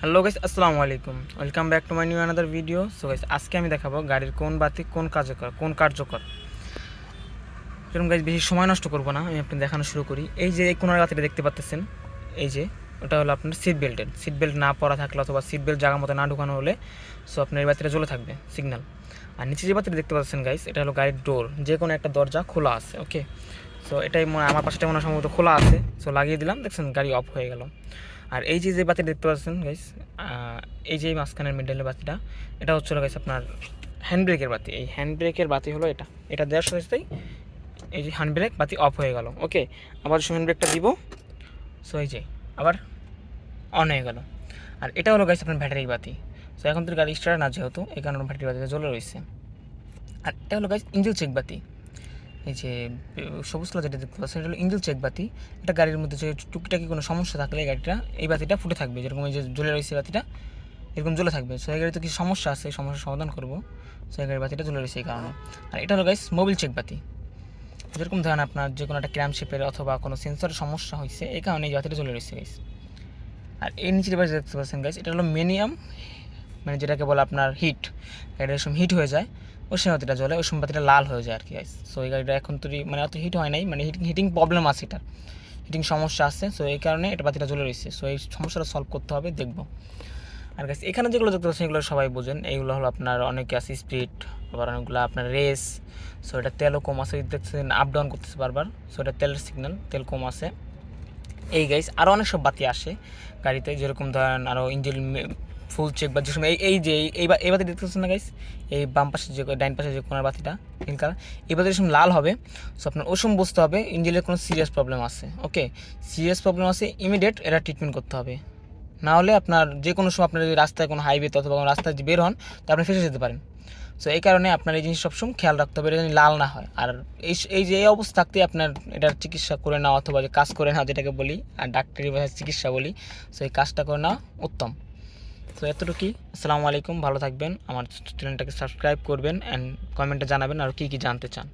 Hello guys, আসসালামু আলাইকুম। Welcome back to my new another video. So guys, আজকে আমি দেখাবো গাড়ির কোন বাতি কোন কার্যকর। যেরকম গাইস, বেশি সময় নষ্ট করবো না, আমি আপনি দেখানো শুরু করি। এই যে এই কোনার বাতিটা দেখতে পাচ্ছেন, এই যে ওটা হলো আপনার সিট বেল্ট না পরা থাকলে অথবা সিট বেল্ট জায়গা মতো না ঢুকানো হলে সো আপনার এই বাতিটা জ্বলে থাকবে সিগন্যাল। আর নিচে যে বাতিটা দেখতে পাচ্ছেন গাইস, এটা হলো গাড়ির ডোর, যে কোনো একটা দরজা খোলা আছে। ওকে, সো এটাই আমার পাশটা মনে হয় সম্ভবত খোলা আছে। সো লাগিয়ে দিলাম, দেখছেন গাড়ি অফ হয়ে গেল। আর এই যে বাতিটা দেখতে পাচ্ছেন গাইস, এই যে মাঝখানের মিডলের বাতিটা, এটা হচ্ছে গাইস আপনার হ্যান্ড ব্রেকের বাতি। এই হ্যান্ড ব্রেকের বাতি হলো এটা দেওয়ার সাথে সাথেই এই যে হ্যান্ড ব্রেক বাতি অফ হয়ে গেল। ওকে, আবার হ্যান্ড ব্রেকটা দিব, সো এই যে আবার অন হয়ে গেল। আর এটা হলো গাইস আপনার ব্যাটারি বাতি। সো এখন তো গাড়ি স্টার্ট না, যেহেতু এই কারণে ব্যাটারি বাতিটা জ্বলে রয়েছে। আর এটা হলো গাইস ইঞ্জিন চেক বাতি। এই যে সবুজ কালার যেটা দেখতে পাচ্ছেন, এটা হলো ইঞ্জিন চেক বাতি। এটা গাড়ির মধ্যে যে টুকিটাকি কোনো সমস্যা থাকলে এই বাতিটা ফুটে থাকবে, যেরকম এই যে জ্বলে রয়েছে বাতিটা এরকম জ্বলে থাকবে। সো এই গাড়িতে কিছু সমস্যা আছে, এই সমস্যার সমাধান করবো। সো এই গাড়ির বাতিটা জ্বলে রয়েছে এই কারণে। আর এটা হলো গাইস মোবিল চেক বাতি। যেরকম ধরেন আপনার যে কোনো একটা ক্র্যাম শেপের অথবা কোনো সেন্সরের সমস্যা হয়েছে, এই কারণে এই বাতিটা জ্বলে রয়েছে গাইস। আর এই নিচের বাতি দেখতে পাচ্ছেন গাইস, এটা হলো মিনিমাম, মানে যেটাকে বলে আপনার হিট। গাড়িটা সময় হিট হয়ে যায়, ওই সময় বাতিটা জ্বলে, ওই সময় বাতিটা লাল হয়ে যায় আর কি গাইস। সো এই গাড়িটা এখন তো মানে অত হিট হয় নাই, মানে হিটিং প্রবলেম আছে, এটার হিটিং সমস্যা আছে। সো এই কারণে এটা বাতিটা জ্বলে রয়েছে। সো এই সমস্যাটা সলভ করতে হবে, দেখবো। আর গাইস, এখানে যেগুলো দেখতে পাচ্ছেন এগুলো সবাই বোঝেন। এইগুলো হলো আপনার অনেকে আছে স্পিড, আবার অনেকগুলো আপনার রেস। সো এটা তেলও কম আছে, দেখছেন আপ ডাউন করতেছে বারবার। সো এটা তেলের সিগন্যাল, তেল কম আছে। এই গাইস আরও অনেক সব বাতি আসে গাড়িতে, যেরকম ধরেন আরও ইঞ্জিন ফুল চেক বা যে সময় এই যে এই বাতি দেখতে পাচ্ছেন না গাইস, এই বাম পাশে যে ডাইন পাশে যে কোনার বাতিটা নীল কালার, এই বাতির সময় লাল হবে। সো আপনার ওই সময় বুঝতে হবে ইঞ্জিনের কোনো সিরিয়াস প্রবলেম আছে। ওকে, সিরিয়াস প্রবলেম আছে, ইমিডিয়েট এটা ট্রিটমেন্ট করতে হবে। না হলে আপনার যে কোনো সময় আপনার যদি রাস্তায় কোনো হাইওয়েতে অথবা কোনো রাস্তায় বের হন, তো আপনি ফেসে যেতে পারেন। সো এই কারণে আপনার এই জিনিস সবসময় খেয়াল রাখতে হবে, এটা যেন লাল না হয়। আর এই যে এই অবস্থা থাকতে আপনার এটার চিকিৎসা করে নেওয়া অথবা যে কাজ করে নেওয়া, যেটাকে বলি আর ডাক্তারি ভাষায় চিকিৎসা বলি, সো এই কাজটা করে নেওয়া উত্তম। তো এতটুকুই। আসসালামু আলাইকুম, ভালো থাকবেন। আমার চ্যানেলটাকে সাবস্ক্রাইব করবেন অ্যান্ড কমেন্টে জানাবেন আর কী কী জানতে চান।